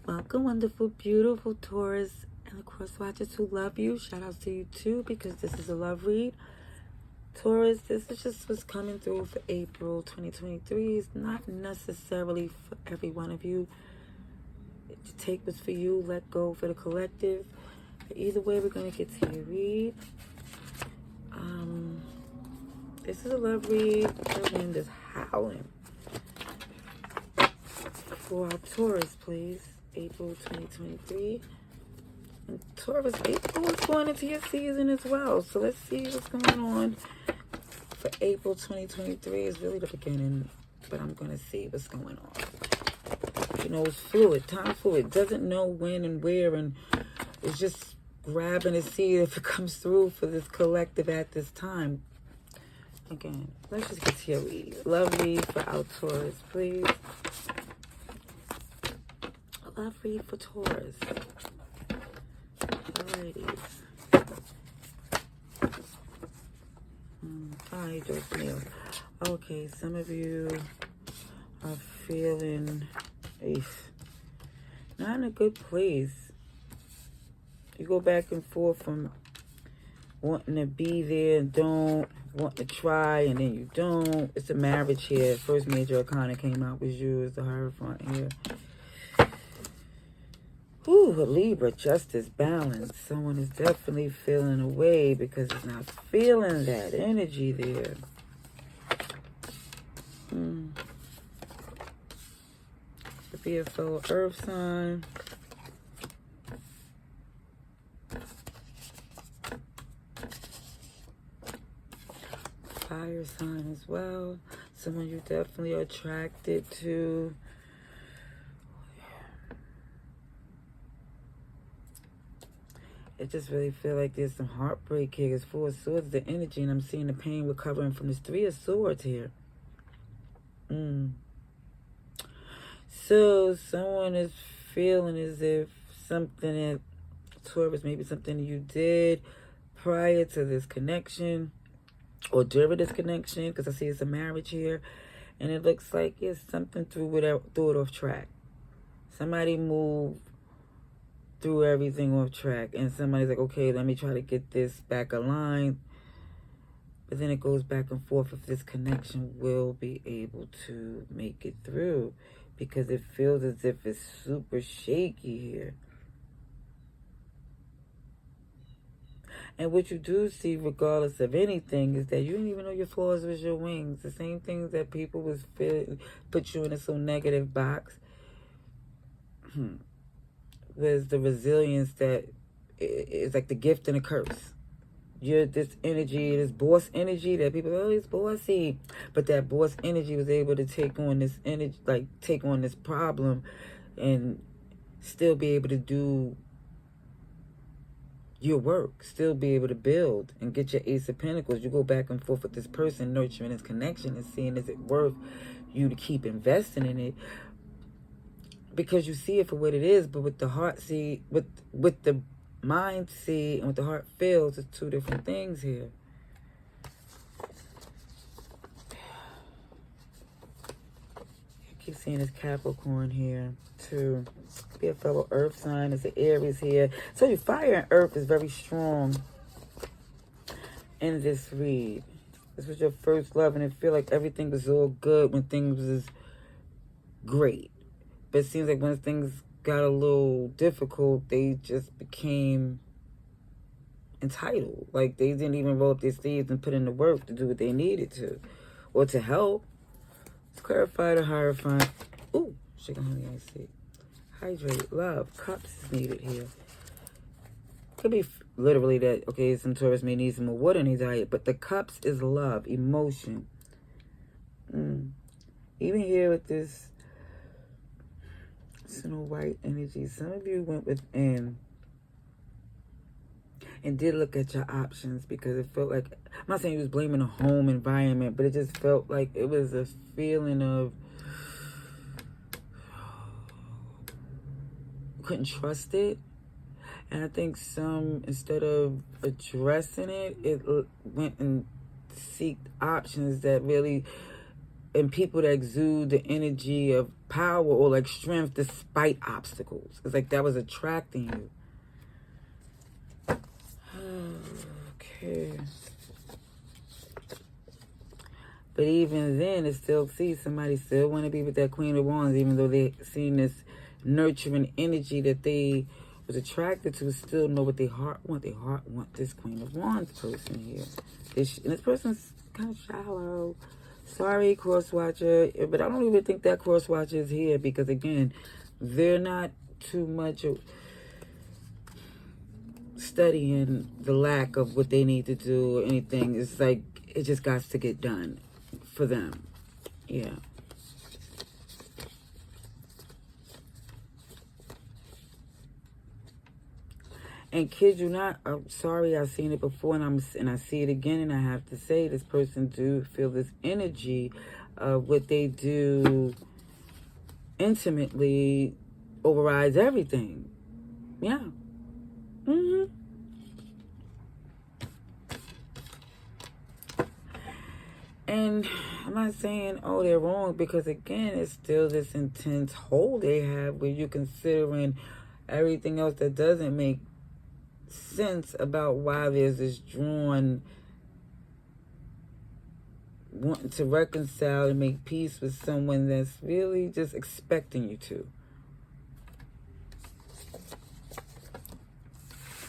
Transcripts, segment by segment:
Welcome, wonderful, beautiful Taurus and the cross watchers who love you. Shout out to you too, because this is a love read. Taurus, this is just what's coming through for April 2023. It's not necessarily for every one of you. To take what's for you, let go for the collective. But either way, we're going to get to your read. This is a love read. The wind is howling. For our Taurus, please. April 2023. And Taurus, April is going into your season as well. So let's see what's going on for April 2023. It's really the beginning, but I'm going to see what's going on. You know, it's fluid, time fluid. Doesn't know when and where, and it's just grabbing to see if it comes through for this collective at this time. Again, let's just get to your read. Love read for our Taurus, please. Love read for Taurus. Alrighty. Hi, Jocelyn. Okay, some of you are feeling not in a good place. You go back and forth from wanting to be there and don't, wanting to try and then you don't. It's a marriage here. First major arcana came out was you as the Hierophant here. Ooh, a Libra, justice, balance. Someone is definitely feeling away because it's not feeling that energy there. Could be a fellow earth sign. Fire sign as well. Someone you definitely are attracted to. I just really feel like there's some heartbreak here. It's Four of Swords, the energy, and I'm seeing the pain recovering from this Three of Swords here. So someone is feeling as if something that Taurus, maybe something you did prior to this connection or during this connection, because I see it's a marriage here, and it looks like it's something threw it off track. Somebody moved threw everything off track, and somebody's like, okay, let me try to get this back aligned, but then it goes back and forth if this connection will be able to make it through, because it feels as if it's super shaky here. And what you do see, regardless of anything, is that you didn't even know your flaws was your wings. The same things that people was put you in a so negative box was the resilience that is like the gift and a curse. You're this energy, this boss energy that people, oh, it's bossy. But that boss energy was able to take on this energy, like take on this problem and still be able to do your work, still be able to build and get your Ace of Pentacles. You go back and forth with this person, nurturing this connection and seeing, is it worth you to keep investing in it? Because you see it for what it is, but with the heart see, with the mind see, and with the heart feels, it's two different things here. I keep seeing this Capricorn here too. Be a fellow earth sign. It's an Aries here. So your fire and earth is very strong in this read. This was your first love, and it feel like everything was all good when things was great. But it seems like when things got a little difficult, they just became entitled. Like they didn't even roll up their sleeves and put in the work to do what they needed to. Or to help. Let's clarify the Hierophant. Ooh, sugar honey, I see. Hydrate, love, cups is needed here. Could be literally that, okay, some Taurus may need some more water in his diet, but the cups is love, emotion. Even here with this Snow White energy, some of you went within and did look at your options, because it felt like, I'm not saying you was blaming the home environment, but it just felt like it was a feeling of couldn't trust it. And I think some, instead of addressing it, it went and seeked options that really and people that exude the energy of power or like strength despite obstacles. It's like that was attracting you. Okay. But even then, it still sees somebody still want to be with that Queen of Wands, even though they seen this nurturing energy that they was attracted to. Still know what their heart want. Their heart want this Queen of Wands person here. And this person's kind of shallow. Sorry, cross-watcher, but I don't even think that cross-watcher is here because, again, they're not too much studying the lack of what they need to do or anything. It's like it just got to get done for them. Yeah. And kid you not, I'm sorry, I've seen it before and I see it again, and I have to say this person do feel this energy of what they do intimately overrides everything. Yeah. And I'm not saying, oh, they're wrong, because again, it's still this intense hold they have where you're considering everything else that doesn't make sense about why there's this drawn wanting to reconcile and make peace with someone that's really just expecting you to.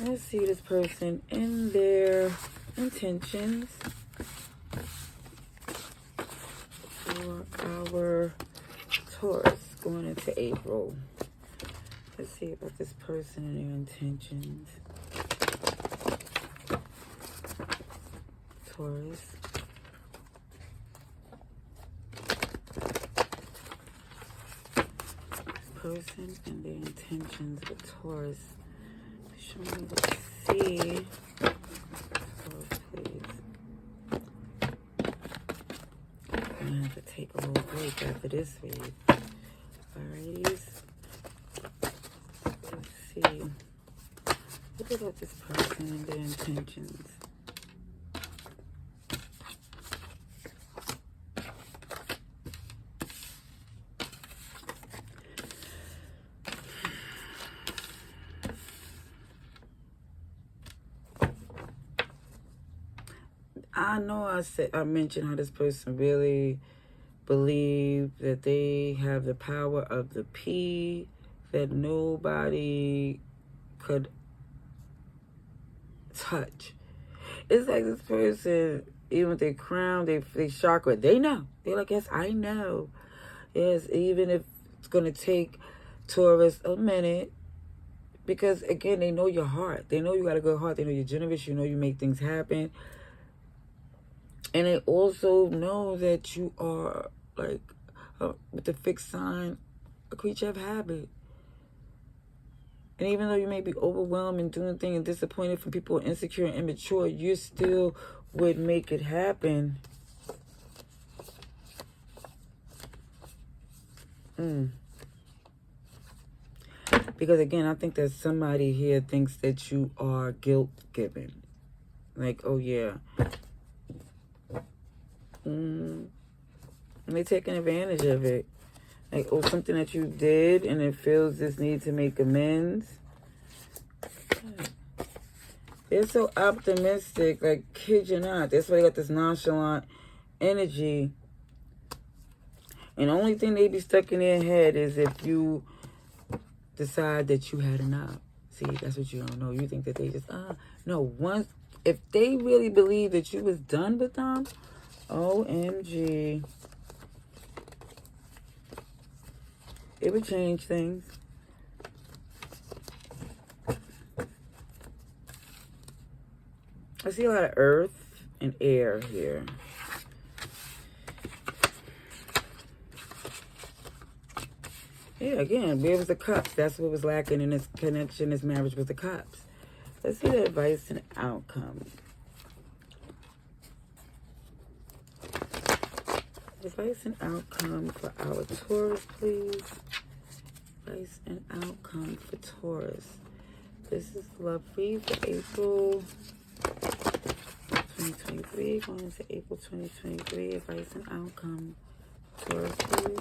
Let's see this person in their intentions for our Taurus going into April. Let's see about this person and their intentions. Taurus. This person and their intentions with Taurus. Show me what to see. Taurus, please. I'm gonna have to take a little break after this read. Alrighties. Let's see. What about this person and their intentions? I know I mentioned how this person really believed that they have the power of the P, that nobody could touch. It's like this person, even with their crown, they chakra, they know. They're like, yes, I know. Yes, even if it's going to take Taurus a minute, because again, they know your heart. They know you got a good heart. They know you're generous. You know you make things happen. And they also know that you are, like, with the fixed sign, a creature of habit. And even though you may be overwhelmed and doing things and disappointed from people who are insecure and immature, you still would make it happen. Because, again, I think that somebody here thinks that you are guilt-given. Like, oh, yeah. And they're taking advantage of it. Like, oh, something that you did and it feels this need to make amends. They're so optimistic, like, kid you not. That's why they got this nonchalant energy. And the only thing they be stuck in their head is if you decide that you had enough. See, that's what you don't know. You think that they just, no, once, if they really believe that you was done with them, OMG. It would change things. I see a lot of earth and air here. Yeah, again, where was the cups? That's what was lacking in this connection, this marriage, with the cups. Let's see the advice and outcome. Advice and outcome for our Taurus, please. Advice and outcome for Taurus. This is love read for April 2023. Going into April 2023. Advice and outcome Taurus, please.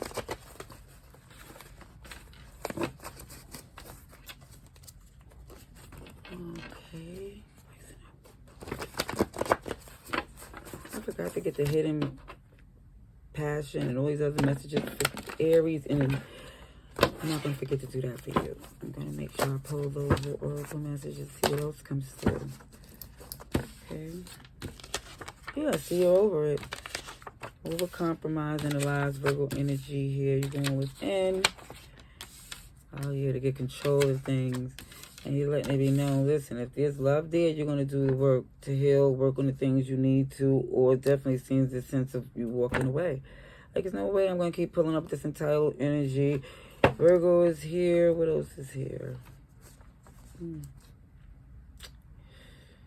Okay. I forgot to get the hidden passion and all these other messages for Aries, and I'm not going to forget to do that for you. I'm going to make sure I pull those oracle messages, see what else comes through. Okay. Yeah, see, you're over it. Over compromise and the lies, Virgo energy here. You're going within. Out here to get control of things. And you're letting it be known, listen, if there's love there, you're going to do the work to heal, work on the things you need to, or it definitely seems the sense of you walking away. Like, there's no way I'm going to keep pulling up this entitled energy. Virgo is here. What else is here?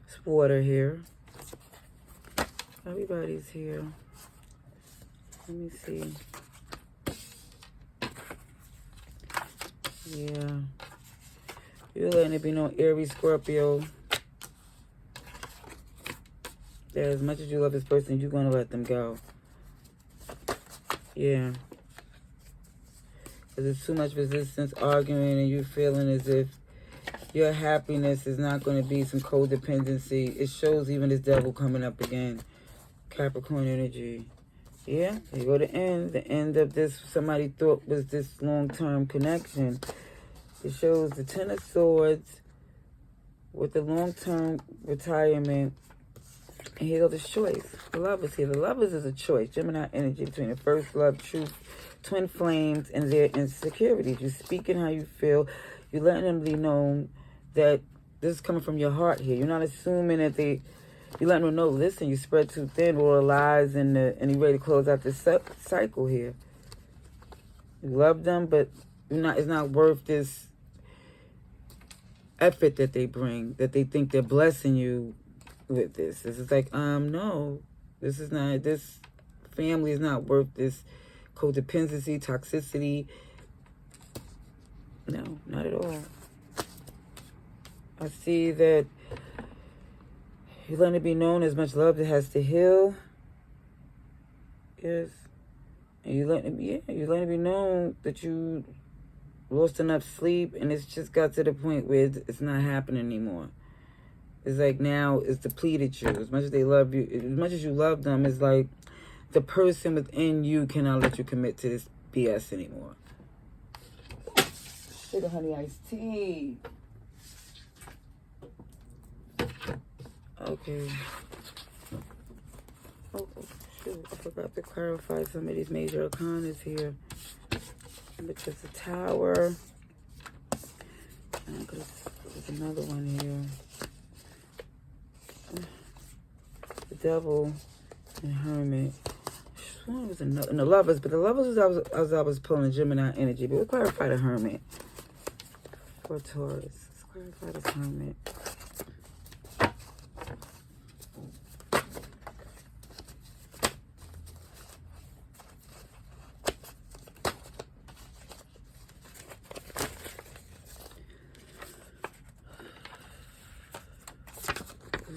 It's water here. Everybody's here. Let me see. Yeah. You're letting it be known, Aries, Scorpio, that as much as you love this person, you're going to let them go. Yeah. Because there's too much resistance, arguing, and you feeling as if your happiness is not going to be some codependency. It shows even this devil coming up again. Capricorn energy. Yeah, you go to the end of this, somebody thought was this long-term connection. It shows the Ten of Swords with the long-term retirement. And here goes the choice. The Lovers here. The Lovers is a choice. Gemini energy between the first love, truth, twin flames, and their insecurities. You're speaking how you feel. You're letting them be known that this is coming from your heart here. You're not assuming that you're letting them know, listen, you spread too thin, or lies, and you're ready to close out this cycle here. You love them, but it's not worth this effort that they bring, that they think they're blessing you with this. This is like, no, this family is not worth this codependency, toxicity. No, not at all. I see that you're letting it be known as much love that has to heal. Yes. And you're letting it be known that you lost enough sleep, and it's just got to the point where it's not happening anymore. It's like now it's depleted you. As much as they love you, as much as you love them, it's like the person within you cannot let you commit to this BS anymore. Sugar honey iced tea. Okay. Oh, shoot. I forgot to clarify some of these major arcanas here. Which is the Tower. And there's another one here. The Devil and Hermit. One was another, and the Lovers, but the Lovers was as I was pulling Gemini energy. But we'll clarify the Hermit for Taurus. Let's clarify this Hermit.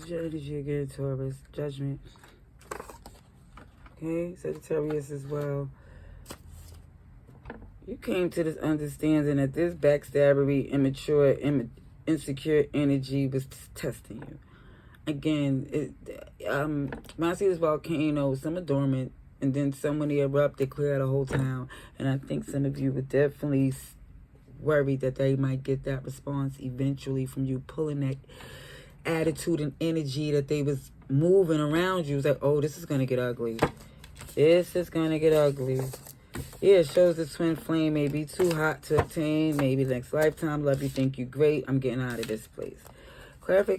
Your energy again, Taurus. Judgment. Okay, Sagittarius as well. You came to this understanding that this backstabbery, immature, insecure energy was testing you. Again, when I see this volcano, some are dormant, and then some when they erupt, they clear out a whole town. And I think some of you would definitely worry that they might get that response eventually from you pulling that attitude and energy that they was moving around you. It's like, oh, this is going to get ugly. This is going to get ugly. Yeah, it shows the twin flame may be too hot to obtain. Maybe next lifetime. Love you, think you great. I'm getting out of this place. Clarify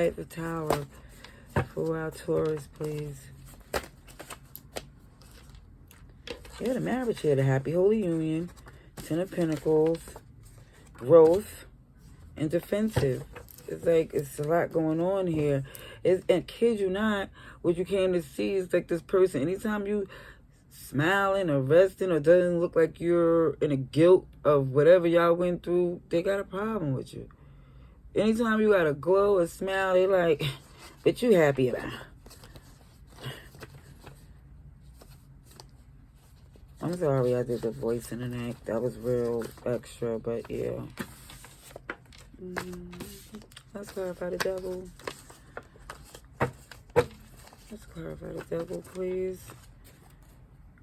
the Tower for our Taurus, please. Yeah, the marriage here, the happy holy union, Ten of Pentacles, growth, and defensive. It's like, it's a lot going on here. And kid you not, what you came to see is like this person, anytime you smiling or resting or doesn't look like you're in a guilt of whatever y'all went through, they got a problem with you. Anytime you got a glow or smile, they like, but you happy about it. I'm sorry I did the voice in an act. That was real extra, but yeah. Let's clarify the devil. Let's clarify the devil, please.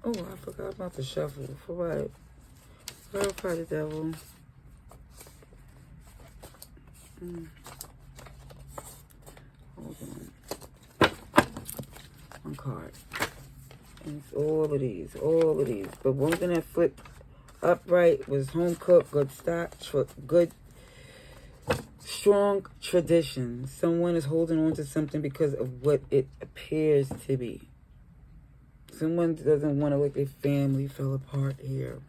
Oh, I forgot about the shuffle. For what? Clarify the devil. Hold on. One card. And it's all of these. But one thing that flipped upright was home cooked, good stock, good, strong traditions. Someone is holding on to something because of what it appears to be. Someone doesn't want to let their family fall apart here.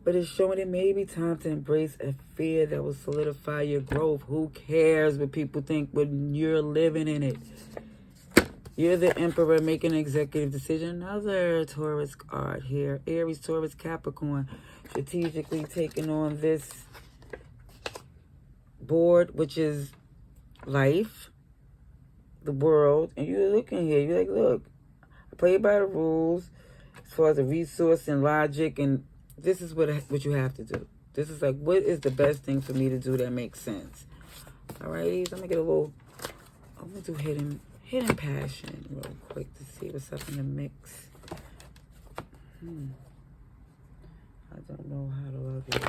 But it's showing it may be time to embrace a fear that will solidify your growth. Who cares what people think when you're living in it? You're the emperor making an executive decision. Another Taurus card here. Aries, Taurus, Capricorn. Strategically taking on this board, which is life, the world. And you're looking here. You're like, look, I play by the rules as far as the resource and logic. And this is what you have to do. This is like, what is the best thing for me to do that makes sense? All right, I'm going to get a little, I'm going to do hidden passion real quick to see what's up in the mix. I don't know how to love you.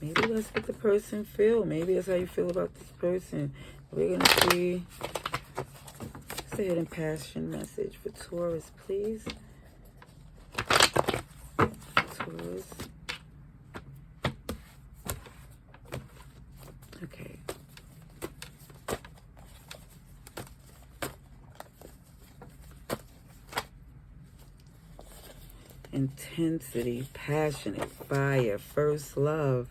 Maybe that's what the person feel. Maybe that's how you feel about this person. We're going to see. What's the hidden passion message for Taurus, please? Taurus. Okay. Intensity, passionate, fire, first love,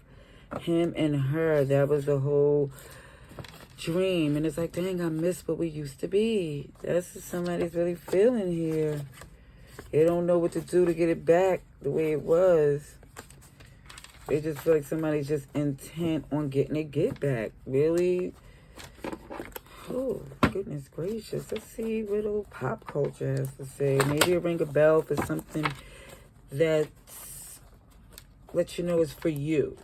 him and her. That was the whole dream. And it's like, dang, I miss what we used to be. That's what somebody's really feeling here. They don't know what to do to get it back the way it was. They just feel like somebody's just intent on getting it get back. Really? Oh, goodness gracious. Let's see what old pop culture has to say. Maybe it'll ring a bell for something that lets you know it's for you.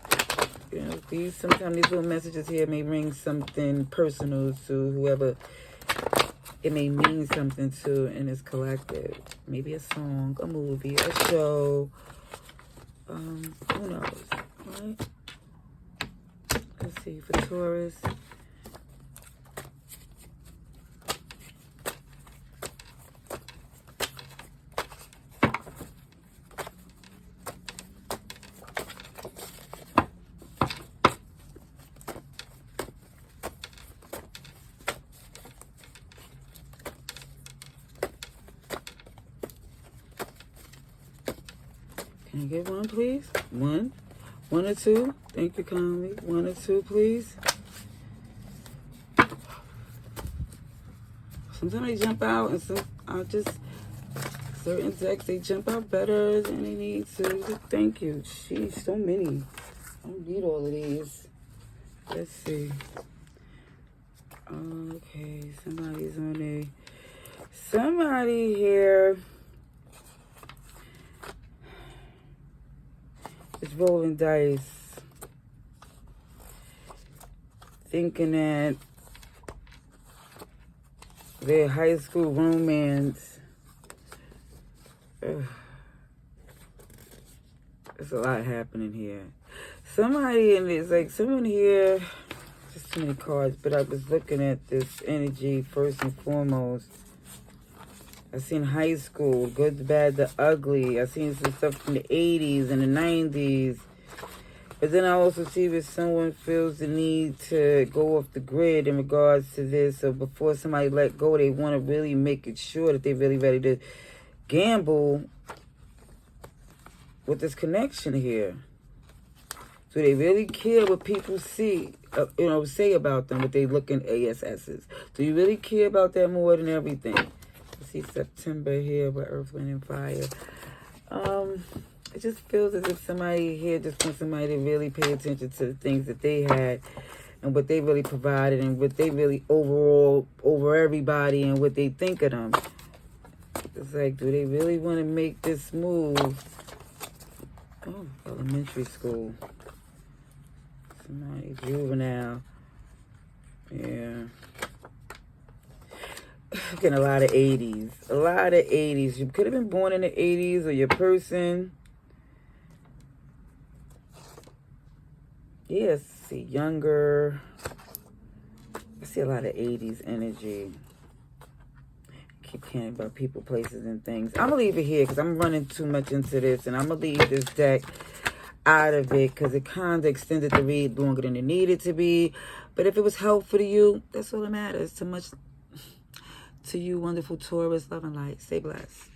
You know, sometimes these little messages here may ring something personal to whoever it may mean something to in this collective. Maybe a song, a movie, a show. Who knows, right? Let's see, for Taurus. Can I get one, please? One or two? Thank you kindly. 1 or 2, please. Sometimes they jump out, and some certain decks, they jump out better than they need to. Thank you. Sheesh, so many. I don't need all of these. Let's see. Okay, somebody's on a... Somebody here is rolling dice, thinking that their high school romance, there's a lot happening here. Somebody in this, like someone here, just too many cards, but I was looking at this energy first and foremost. I seen high school, good, the bad, the ugly. I seen some stuff from the 80s and the 90s. But then I also see where someone feels the need to go off the grid in regards to this. So before somebody let go, they want to really make it sure that they're really ready to gamble with this connection here. Do they really care what people see, say about them, what they look in ASSs? Do you really care about that more than everything? See September here with Earth, Wind, and Fire. It just feels as if somebody here just wants somebody to really pay attention to the things that they had and what they really provided and what they really overall over everybody and what they think of them. It's like, do they really want to make this move? Oh, elementary school. Somebody juvenile. Yeah. Getting a lot of 80s. A lot of 80s. You could have been born in the 80s, or your person. Yes, see, younger. I see a lot of 80s energy. Keep hearing about people, places, and things. I'm going to leave it here because I'm running too much into this. And I'm going to leave this deck out of it because it kind of extended the read longer than it needed to be. But if it was helpful to you, that's all that matters. Too much to you, wonderful Taurus. Love and light. Stay blessed.